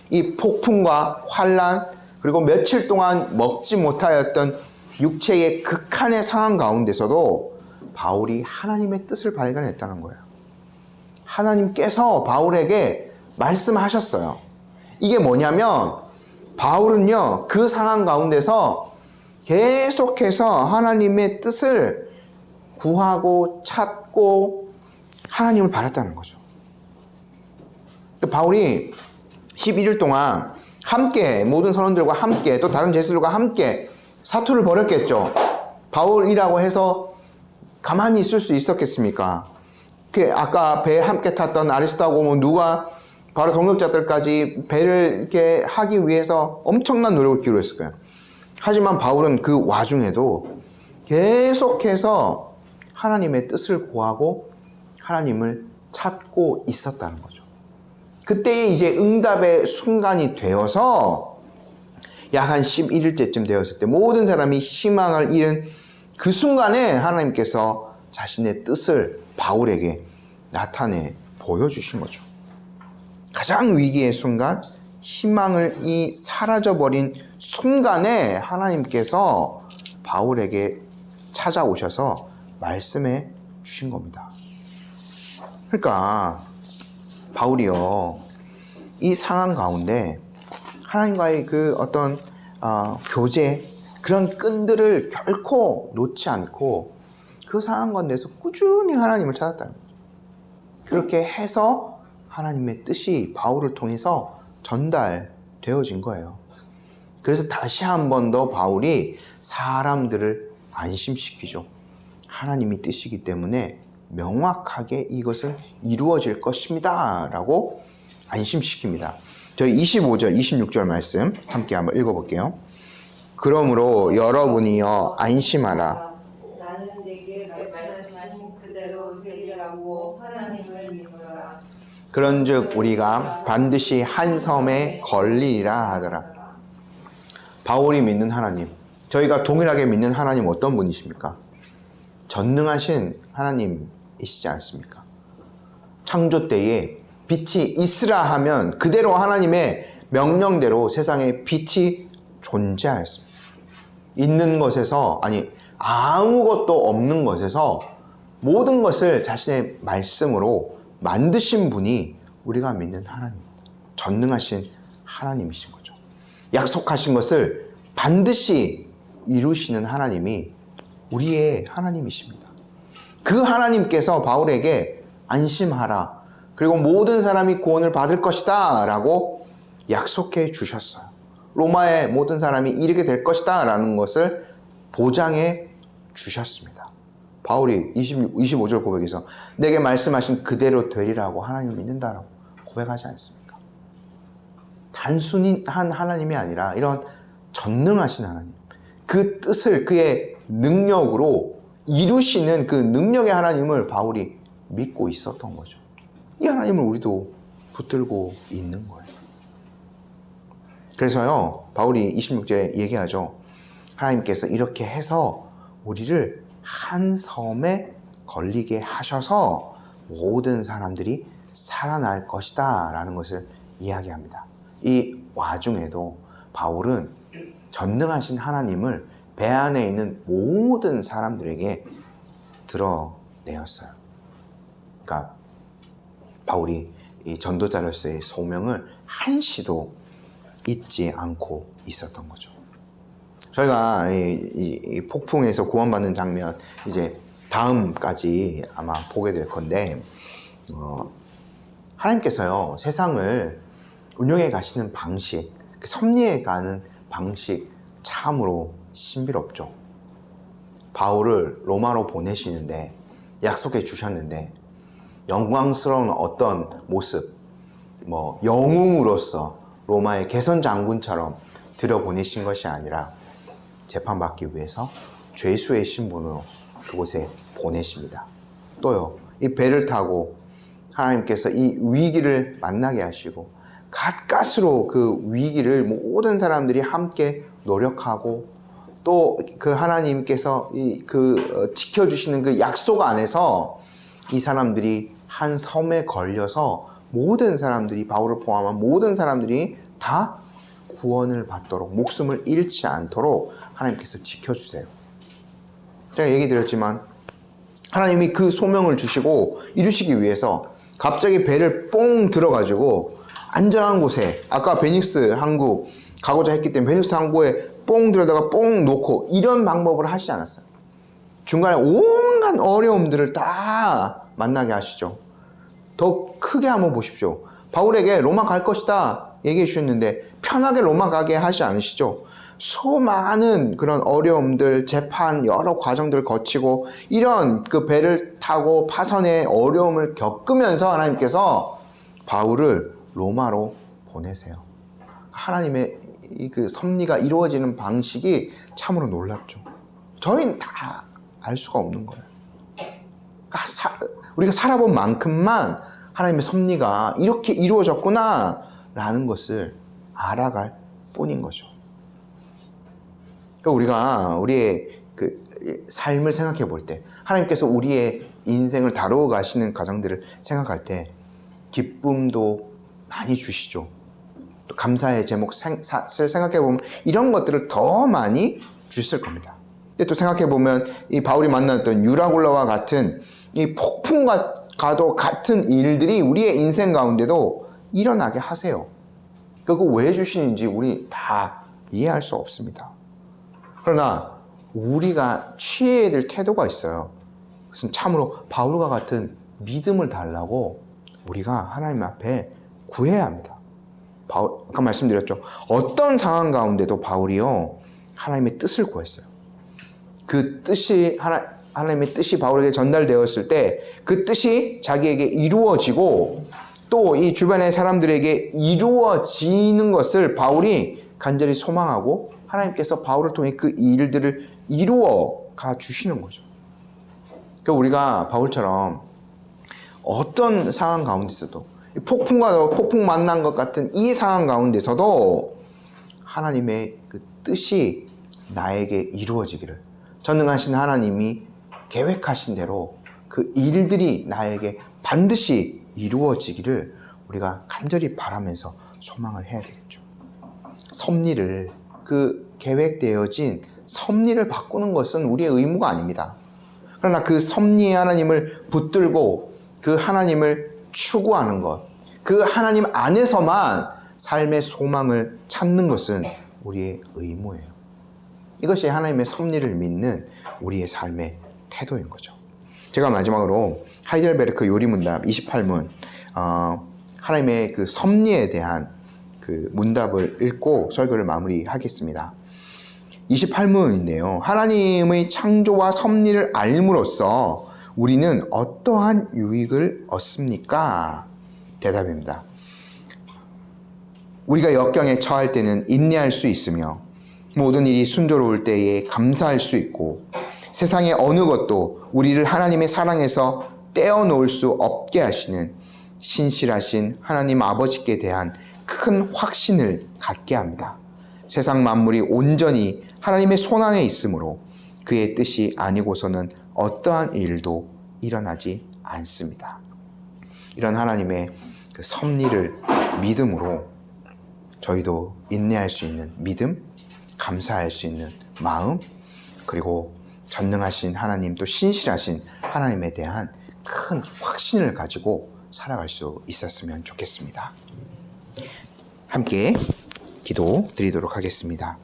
이 폭풍과 환란, 그리고 며칠 동안 먹지 못하였던 육체의 극한의 상황 가운데서도 바울이 하나님의 뜻을 발견했다는 거예요. 하나님께서 바울에게 말씀하셨어요. 이게 뭐냐면, 바울은요, 그 상황 가운데서 계속해서 하나님의 뜻을 구하고 찾고 하나님을 바랐다는 거죠. 바울이 11일 동안 함께, 모든 선원들과 함께, 또 다른 제수들과 함께 사투를 벌였겠죠. 바울이라고 해서 가만히 있을 수 있었겠습니까? 아까 배에 함께 탔던 아리스타고 누가 바로 동역자들까지 배를 이렇게 하기 위해서 엄청난 노력을 기울였을 거예요. 하지만 바울은 그 와중에도 계속해서 하나님의 뜻을 구하고 하나님을 찾고 있었다는 거죠. 그때에 이제 응답의 순간이 되어서 약 한 11일째쯤 되었을 때 모든 사람이 희망을 잃은 그 순간에 하나님께서 자신의 뜻을 바울에게 나타내 보여주신 거죠. 가장 위기의 순간, 희망을 사라져버린 순간에 하나님께서 바울에게 찾아오셔서 말씀해 주신 겁니다. 그러니까 바울이요, 이 상황 가운데 하나님과의 그 어떤 교제, 그런 끈들을 결코 놓지 않고 그 상황 가운데서 꾸준히 하나님을 찾았다는 거죠. 그렇게 해서 하나님의 뜻이 바울을 통해서 전달되어진 거예요. 그래서 다시 한 번 더 바울이 사람들을 안심시키죠. 하나님이 뜻이기 때문에 명확하게 이것은 이루어질 것입니다 라고 안심시킵니다. 저희 25절, 26절 말씀 함께 한번 읽어볼게요. 그러므로 여러분이여 안심하라. 나는 내게 말씀하신 그대로 되리라고 하나님을 믿어라. 그런즉 우리가 반드시 한 섬에 걸리리라 하더라. 바울이 믿는 하나님, 저희가 동일하게 믿는 하나님 어떤 분이십니까? 전능하신 하나님이시지 않습니까? 창조 때에 빛이 있으라 하면 그대로 하나님의 명령대로 세상에 빛이 존재하였습니다. 있는 것에서, 아무것도 없는 것에서 모든 것을 자신의 말씀으로 만드신 분이 우리가 믿는 하나님입니다. 전능하신 하나님이신 거죠. 약속하신 것을 반드시 이루시는 하나님이 우리의 하나님이십니다. 그 하나님께서 바울에게 안심하라, 그리고 모든 사람이 구원을 받을 것이다 라고 약속해 주셨어요. 로마의 모든 사람이 이르게 될 것이다 라는 것을 보장해 주셨습니다. 바울이 25절 고백에서 내게 말씀하신 그대로 되리라고 하나님을 믿는다라고 고백하지 않습니까? 단순히 한 하나님이 아니라 이런 전능하신 하나님, 그 뜻을 그의 능력으로 이루시는 그 능력의 하나님을 바울이 믿고 있었던 거죠. 이 하나님을 우리도 붙들고 있는 거예요. 그래서요, 바울이 26절에 얘기하죠. 하나님께서 이렇게 해서 우리를 한 섬에 걸리게 하셔서 모든 사람들이 살아날 것이다 라는 것을 이야기합니다. 이 와중에도 바울은 전능하신 하나님을 배 안에 있는 모든 사람들에게 드러내었어요. 그러니까 바울이 이 전도자로서의 소명을 한시도 잊지 않고 있었던 거죠. 저희가 이 폭풍에서 구원받는 장면 이제 다음까지 아마 보게 될 건데, 하나님께서요 세상을 운영해 가시는 방식, 섭리해 가는 방식 참으로 신비롭죠. 바울을 로마로 보내시는데 약속해 주셨는데 영광스러운 어떤 모습, 영웅으로서 로마의 개선 장군처럼 들여보내신 것이 아니라 재판받기 위해서 죄수의 신분으로 그곳에 보내십니다. 또요, 이 배를 타고 하나님께서 이 위기를 만나게 하시고 가까스로 그 위기를 모든 사람들이 함께 노력하고 또 그 하나님께서 지켜주시는 그 약속 안에서 이 사람들이 한 섬에 걸려서 모든 사람들이, 바울을 포함한 모든 사람들이 다 구원을 받도록, 목숨을 잃지 않도록 하나님께서 지켜주세요. 제가 얘기 드렸지만 하나님이 그 소명을 주시고 이루시기 위해서 갑자기 배를 뽕 들어가지고 안전한 곳에, 아까 베닉스 항구 가고자 했기 때문에 베닉스 항구에 뽕 들어다가 뽕 놓고 이런 방법을 하시지 않았어요. 중간에 온갖 어려움들을 다 만나게 하시죠. 더 크게 한번 보십시오. 바울에게 로마 갈 것이다 얘기해 주셨는데 편하게 로마 가게 하지 않으시죠. 수많은 그런 어려움들, 재판, 여러 과정들을 거치고 이런 그 배를 타고 파선의 어려움을 겪으면서 하나님께서 바울을 로마로 보내세요. 하나님의 그 섭리가 이루어지는 방식이 참으로 놀랍죠. 저희는 다 알 수가 없는 거예요. 우리가 살아본 만큼만 하나님의 섭리가 이렇게 이루어졌구나 라는 것을 알아갈 뿐인 거죠. 그러니까 우리가 우리의 그 삶을 생각해 볼 때, 하나님께서 우리의 인생을 다루어 가시는 과정들을 생각할 때 기쁨도 많이 주시죠. 또 감사의 제목을 생각해 보면 이런 것들을 더 많이 주실 겁니다. 근데 또 생각해 보면 이 바울이 만났던 유라굴라와 같은 이 폭풍과도 같은 일들이 우리의 인생 가운데도 일어나게 하세요. 그거 왜 주시는지 우리 다 이해할 수 없습니다. 그러나 우리가 취해야 될 태도가 있어요. 그것은 참으로 바울과 같은 믿음을 달라고 우리가 하나님 앞에 구해야 합니다. 아까 말씀드렸죠. 어떤 상황 가운데도 바울이요, 하나님의 뜻을 구했어요. 그 뜻이 하나님의 뜻이 바울에게 전달되었을 때 그 뜻이 자기에게 이루어지고 또 이 주변의 사람들에게 이루어지는 것을 바울이 간절히 소망하고 하나님께서 바울을 통해 그 일들을 이루어 가 주시는 거죠. 그러니까 우리가 바울처럼 어떤 상황 가운데서도 폭풍과 폭풍 만난 것 같은 이 상황 가운데서도 하나님의 그 뜻이 나에게 이루어지기를, 전능하신 하나님이 계획하신 대로 그 일들이 나에게 반드시 이루어지기를 우리가 간절히 바라면서 소망을 해야 되겠죠. 섭리를, 그 계획되어진 섭리를 바꾸는 것은 우리의 의무가 아닙니다. 그러나 그 섭리의 하나님을 붙들고 그 하나님을 추구하는 것, 그 하나님 안에서만 삶의 소망을 찾는 것은 우리의 의무예요. 이것이 하나님의 섭리를 믿는 우리의 삶의 태도인 거죠. 제가 마지막으로 하이델베르크 요리문답 28문, 하나님의 그 섭리에 대한 그 문답을 읽고 설교를 마무리하겠습니다. 28문인데요. 하나님의 창조와 섭리를 알므로써 우리는 어떠한 유익을 얻습니까? 대답입니다. 우리가 역경에 처할 때는 인내할 수 있으며 모든 일이 순조로울 때에 감사할 수 있고 세상의 어느 것도 우리를 하나님의 사랑에서 떼어놓을 수 없게 하시는 신실하신 하나님 아버지께 대한 큰 확신을 갖게 합니다. 세상 만물이 온전히 하나님의 손안에 있으므로 그의 뜻이 아니고서는 어떠한 일도 일어나지 않습니다. 이런 하나님의 그 섭리를 믿음으로 저희도 인내할 수 있는 믿음, 감사할 수 있는 마음, 그리고 전능하신 하나님, 또 신실하신 하나님에 대한 큰 확신을 가지고 살아갈 수 있었으면 좋겠습니다. 함께 기도 드리도록 하겠습니다.